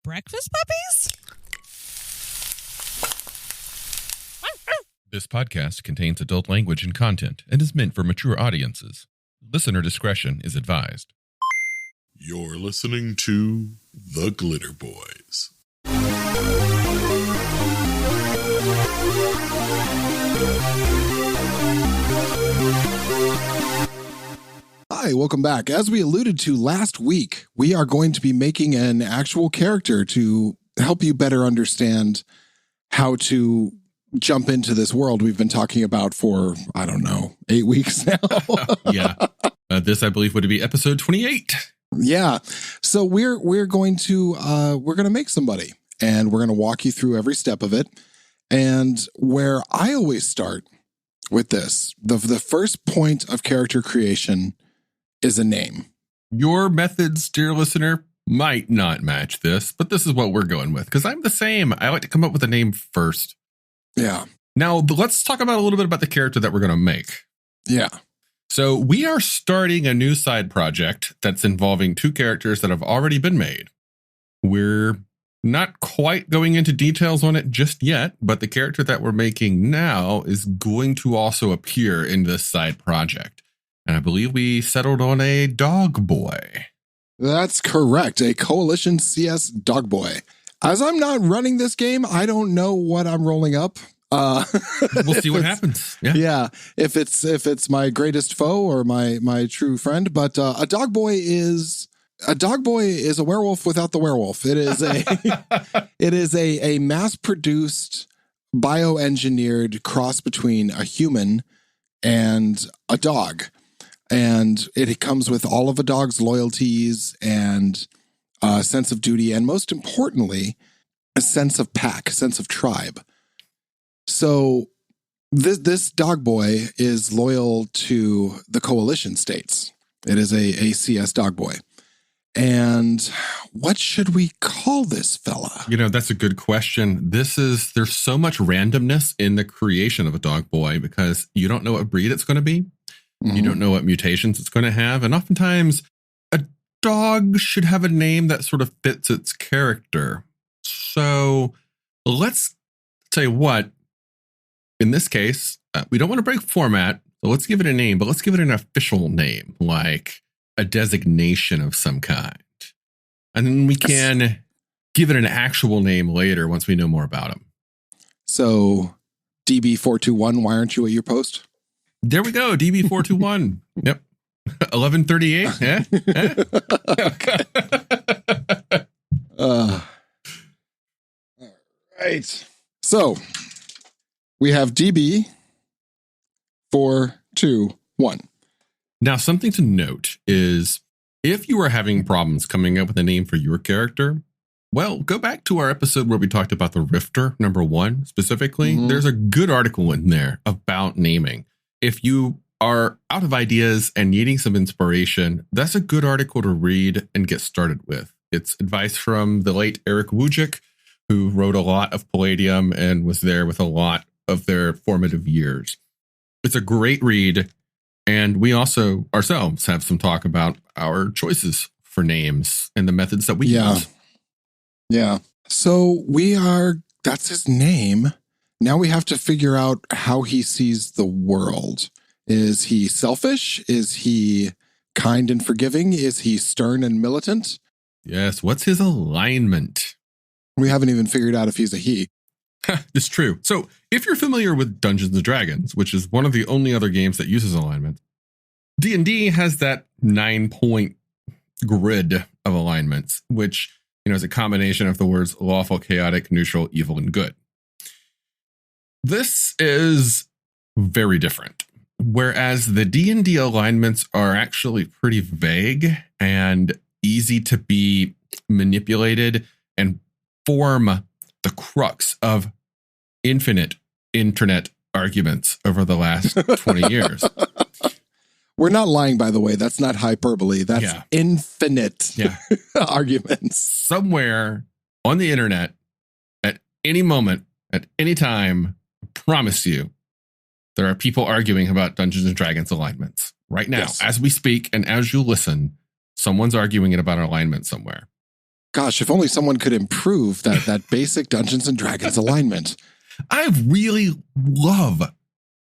Breakfast puppies? This podcast contains adult language and content and is meant for mature audiences. Listener discretion is advised. You're listening to The Glitterbois. Hi, welcome back. As we alluded to last week, we are going to be making an actual character to help you better understand how to jump into this world we've been talking about for, 8 weeks now. Yeah. This, I believe, would be episode 28. Yeah. So we're going to make somebody, and we're going to walk you through every step of it. And where I always start with this, the first point of character creation is a name. Your methods, dear listener, might not match this, but this is what we're going with, because I'm the same. I like to come up with a name first. Yeah. Now, let's talk about a little bit about the character that we're going to make. Yeah. So we are starting a new side project that's involving two characters that have already been made. We're not quite going into details on it just yet, but the character that we're making now is going to also appear in this side project. And I believe we settled on a dog boy. That's correct. A Coalition CS dog boy. As I'm not running this game, I don't know what I'm rolling up. We'll see what happens. Yeah. If it's my greatest foe or my true friend, but a dog boy is a werewolf without the werewolf. It is a mass-produced, bioengineered cross between a human and a dog. And it comes with all of a dog's loyalties and a sense of duty, and most importantly, a sense of pack, a sense of tribe. So this dog boy is loyal to the coalition states. It is a CS dog boy. And what should we call this fella? That's a good question. There's so much randomness in the creation of a dog boy because you don't know what breed it's going to be. Mm-hmm. You don't know what mutations it's going to have. And oftentimes a dog should have a name that sort of fits its character. So let's tell you what, in this case, we don't want to break format. So let's give it a name, but let's give it an official name, like a designation of some kind. And then we can give it an actual name later once we know more about him. So DB421, why aren't you at your post? There we go. DB421. Yep. 1138. Yeah. All right. So we have DB421. Now, something to note is if you are having problems coming up with a name for your character, well, go back to our episode where we talked about the Rifter, number 1 specifically. Mm-hmm. There's a good article in there about naming. If you are out of ideas and needing some inspiration, that's a good article to read and get started with. It's advice from the late Eric Wujcik, who wrote a lot of Palladium and was there with a lot of their formative years. It's a great read. And we also ourselves have some talk about our choices for names and the methods that we use. Yeah. So that's his name. Now we have to figure out how he sees the world. Is he selfish? Is he kind and forgiving? Is he stern and militant? Yes. What's his alignment? We haven't even figured out if he's a he. It's true. So if you're familiar with Dungeons & Dragons, which is one of the only other games that uses alignment, D&D has that 9-point grid of alignments, which is a combination of the words lawful, chaotic, neutral, evil, and good. This is very different. Whereas the D&D alignments are actually pretty vague and easy to be manipulated and form the crux of infinite internet arguments over the last 20 years. We're not lying, by the way. That's not hyperbole. That's infinite arguments. Somewhere on the internet, at any moment, at any time, I promise you, there are people arguing about Dungeons & Dragons alignments right now. Yes. As we speak and as you listen, someone's arguing about an alignment somewhere. Gosh, if only someone could improve that basic Dungeons and Dragons alignment. I really love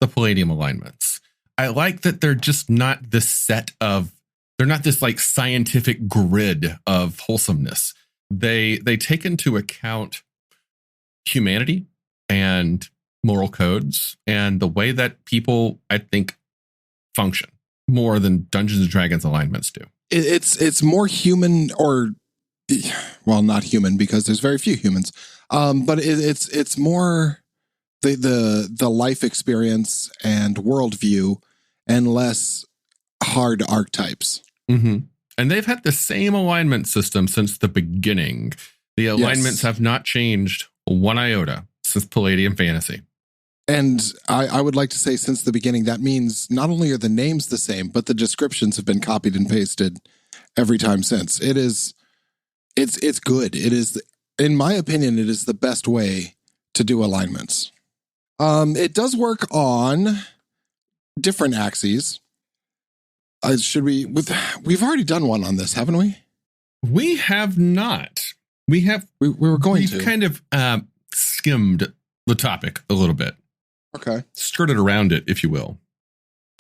the Palladium alignments. I like that they're just not this they're not this like scientific grid of wholesomeness. They take into account humanity and moral codes and the way that people, I think, function more than Dungeons and Dragons alignments do. It's more human, or well, not human because there's very few humans. But it's more the life experience and worldview and less hard archetypes. Mm-hmm. And they've had the same alignment system since the beginning. The alignments have not changed one iota since Palladium Fantasy. And I would like to say since the beginning, that means not only are the names the same, but the descriptions have been copied and pasted every time since. It's good. It is, in my opinion, it is the best way to do alignments. It does work on different axes. We've already done one on this, haven't we? We have not. We were going to. We've kind of skimmed the topic a little bit. Okay. Skirted around it, if you will.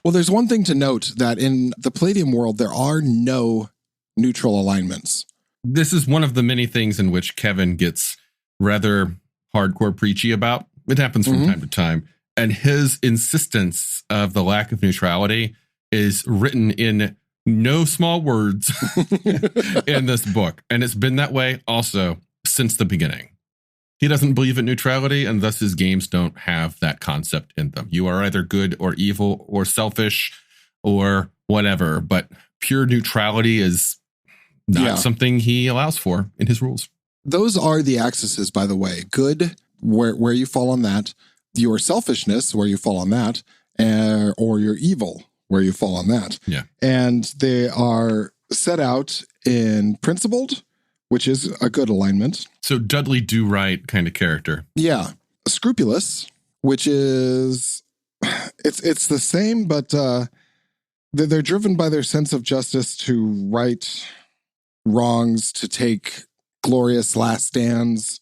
Well, there's one thing to note that in the Palladium world, there are no neutral alignments. This is one of the many things in which Kevin gets rather hardcore preachy about. It happens from time to time. And his insistence of the lack of neutrality is written in no small words in this book. And it's been that way also since the beginning. He doesn't believe in neutrality, and thus his games don't have that concept in them. You are either good or evil or selfish or whatever, but pure neutrality is not something he allows for in his rules. Those are the axes, by the way. Good, where you fall on that. Your selfishness, where you fall on that. Or your evil, where you fall on that. Yeah. And they are set out in principled, which is a good alignment. So Dudley Do-Right kind of character. Yeah. Scrupulous, which is, it's the same, but they're driven by their sense of justice to right wrongs, to take glorious last stands.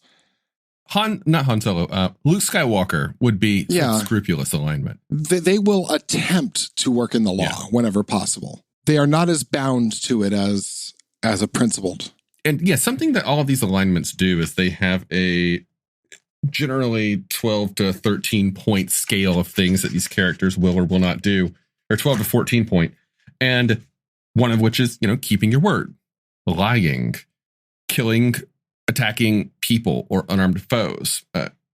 Not Han Solo, Luke Skywalker would be scrupulous alignment. They will attempt to work in the law whenever possible. They are not as bound to it as a principled. And something that all of these alignments do is they have a generally 12 to 13 point scale of things that these characters will or will not do, or 12 to 14 point. And one of which is, keeping your word, lying, killing, attacking people or unarmed foes,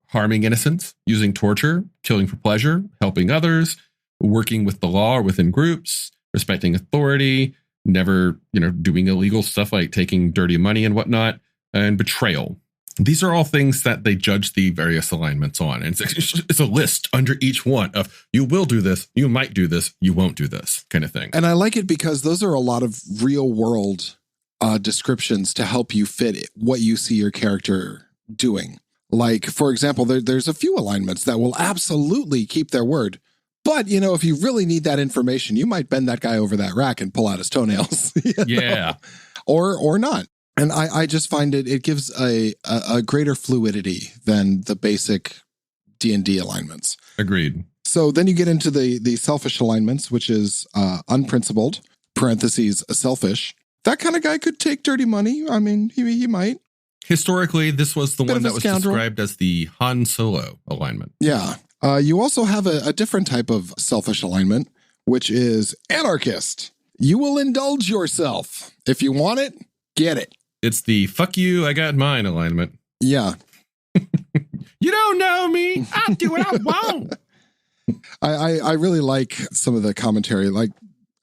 harming innocents, using torture, killing for pleasure, helping others, working with the law or within groups, respecting authority, never, doing illegal stuff like taking dirty money and whatnot, and betrayal. These are all things that they judge the various alignments on. And it's a list under each one of you will do this, you might do this, you won't do this kind of thing. And I like it because those are a lot of real world descriptions to help you fit what you see your character doing. Like, for example, there's a few alignments that will absolutely keep their word. But, if you really need that information, you might bend that guy over that rack and pull out his toenails. Yeah. Or not. And I just find it gives a greater fluidity than the basic D&D alignments. Agreed. So then you get into the selfish alignments, which is unprincipled, parentheses, selfish. That kind of guy could take dirty money. I mean, he might. Historically, this was the one that was described as the Han Solo alignment. Yeah. You also have a different type of selfish alignment, which is anarchist. You will indulge yourself. If you want it, get it. It's the fuck you, I got mine alignment. Yeah. You don't know me. I do what I want. I really like some of the commentary. Like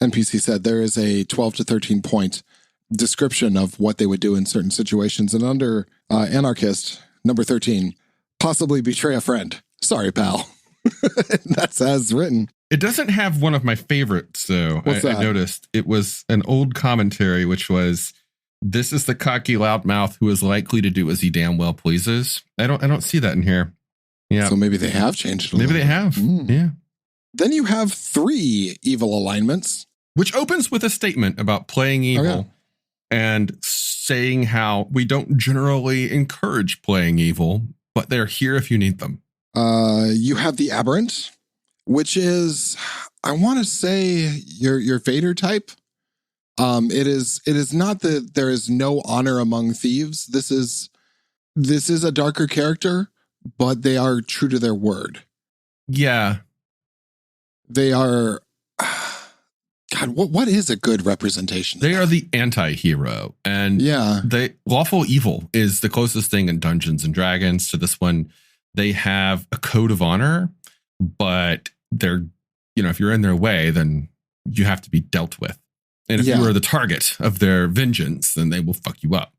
NPC said, there is a 12 to 13 point description of what they would do in certain situations. And under anarchist, number 13, possibly betray a friend. Sorry, pal. That's as written. It doesn't have one of my favorites, though. What's that? I noticed it was an old commentary, which was, this is the cocky loudmouth who is likely to do as he damn well pleases. I don't see that in here. Yeah. So maybe they have changed it. Maybe they have. Yeah. Then you have 3 evil alignments. Which opens with a statement about playing evil. Okay. and saying how we don't generally encourage playing evil, but they're here if you need them. You have the Aberrant, which is, I want to say, your Vader type. It is not that there is no honor among thieves. This is a darker character, but they are true to their word. Yeah. They are, God, what is a good representation? They are the anti-hero. And lawful evil is the closest thing in Dungeons and Dragons to this one. They have a code of honor, but they're, if you're in their way, then you have to be dealt with. And if you are the target of their vengeance, then they will fuck you up.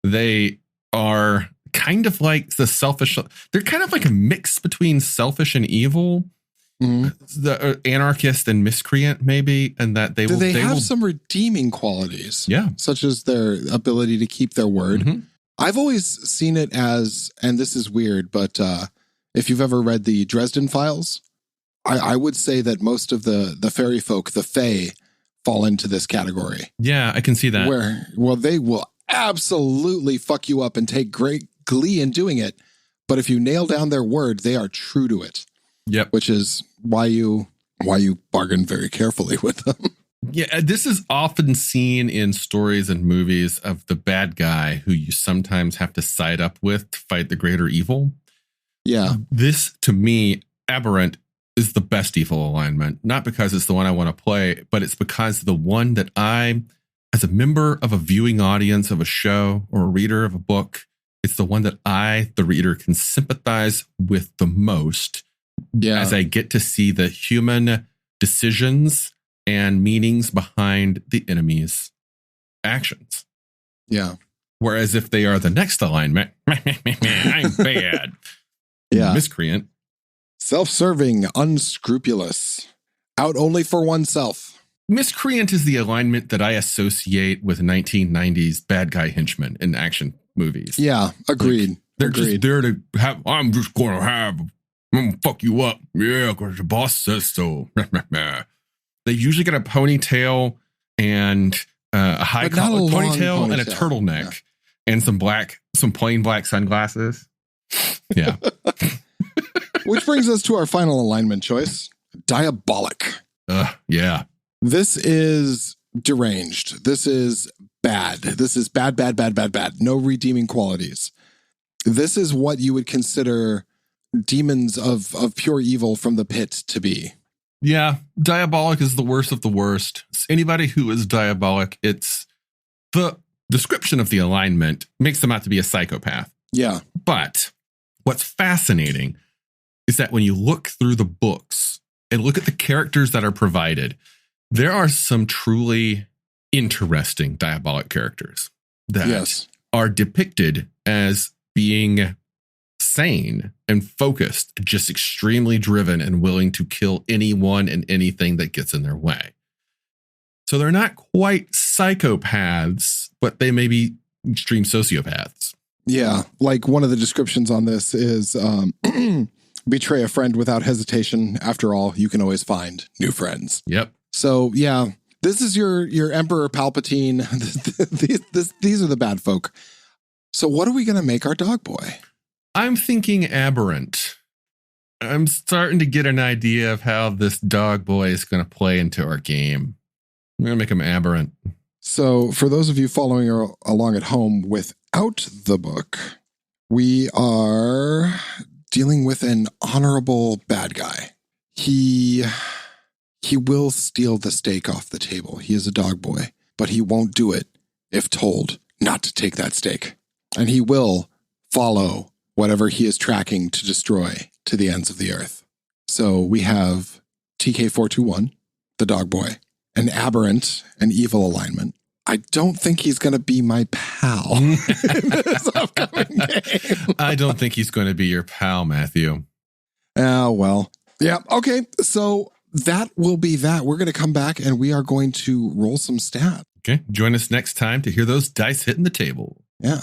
They are kind of like the selfish. They're kind of like a mix between selfish and evil. The anarchist and miscreant, maybe, and that they have some redeeming qualities. Yeah. Such as their ability to keep their word. Mm-hmm. I've always seen it as, and this is weird, but if you've ever read the Dresden Files, I would say that most of the fairy folk, the Fae, fall into this category. Yeah, I can see that. Well, they will absolutely fuck you up and take great glee in doing it. But if you nail down their word, they are true to it. Yep. Which is why you bargain very carefully with them. Yeah, this is often seen in stories and movies of the bad guy who you sometimes have to side up with to fight the greater evil. Yeah. This, to me, Aberrant is the best evil alignment, not because it's the one I want to play, but it's because the one that I, as a member of a viewing audience of a show or a reader of a book, it's the one that I, the reader, can sympathize with the most. Yeah. As I get to see the human decisions and meanings behind the enemy's actions. Yeah. Whereas if they are the next alignment, I'm bad. Yeah. Miscreant. Self-serving, unscrupulous, out only for oneself. Miscreant is the alignment that I associate with 1990s bad guy henchmen in action movies. Yeah, agreed. Like, they're just there to have, I'm gonna fuck you up. Yeah, because the boss says so. They usually get a ponytail and a high collar ponytail and a turtleneck and some plain black sunglasses. Yeah. Which brings us to our final alignment choice, Diabolic. Yeah. This is deranged. This is bad. This is bad. No redeeming qualities. This is what you would consider demons of pure evil from the pit to be. Yeah. Diabolic is the worst of the worst. Anybody who is diabolic, it's the description of the alignment makes them out to be a psychopath. Yeah. But what's fascinating is that when you look through the books and look at the characters that are provided, there are some truly interesting diabolic characters that are depicted as being sane and focused, just extremely driven and willing to kill anyone and anything that gets in their way. So they're not quite psychopaths, but they may be extreme sociopaths. Yeah. Like one of the descriptions on this is betray a friend without hesitation. After all, you can always find new friends. Yep. So yeah, this is your Emperor Palpatine. These are the bad folk. So what are we going to make our dog boy? I'm thinking Aberrant. I'm starting to get an idea of how this dog boy is going to play into our game. We're going to make him Aberrant. So for those of you following along at home without the book, we are dealing with an honorable bad guy. He will steal the steak off the table. He is a dog boy, but he won't do it if told not to take that steak. And he will follow whatever he is tracking to destroy to the ends of the earth. So we have TK421, the dog boy, an Aberrant, an evil alignment. I don't think he's going to be my pal in this upcoming game. I don't think he's going to be your pal, Matthew. Oh, well. Yeah. Okay. So that will be that. We're going to come back and we are going to roll some stats. Okay. Join us next time to hear those dice hitting the table. Yeah.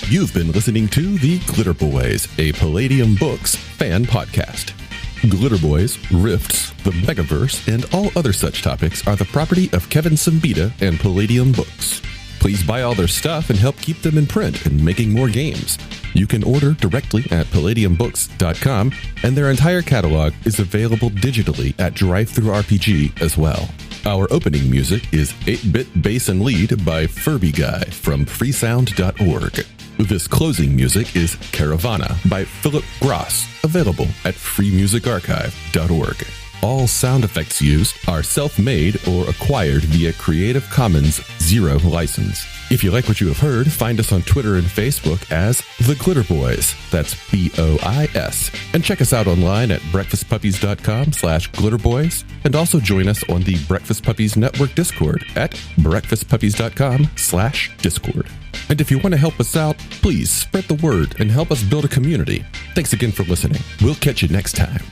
You've been listening to The Glitterbois, a Palladium Books fan podcast. Glitterbois, Rifts, the Megaverse, and all other such topics are the property of Kevin Siembieda and Palladium Books. Please buy all their stuff and help keep them in print and making more games. You can order directly at palladiumbooks.com, and their entire catalog is available digitally at Drive-Thru RPG as well. Our opening music is 8-Bit Bass and Lead by Furby Guy from freesound.org. This closing music is Caravana by Philip Gross, available at freemusicarchive.org. All sound effects used are self-made or acquired via Creative Commons Zero license. If you like what you have heard, find us on Twitter and Facebook as The Glitterbois. That's BOIS. And check us out online at breakfastpuppies.com/glitterboys. And also join us on the Breakfast Puppies Network Discord at breakfastpuppies.com/discord. And if you want to help us out, please spread the word and help us build a community. Thanks again for listening. We'll catch you next time.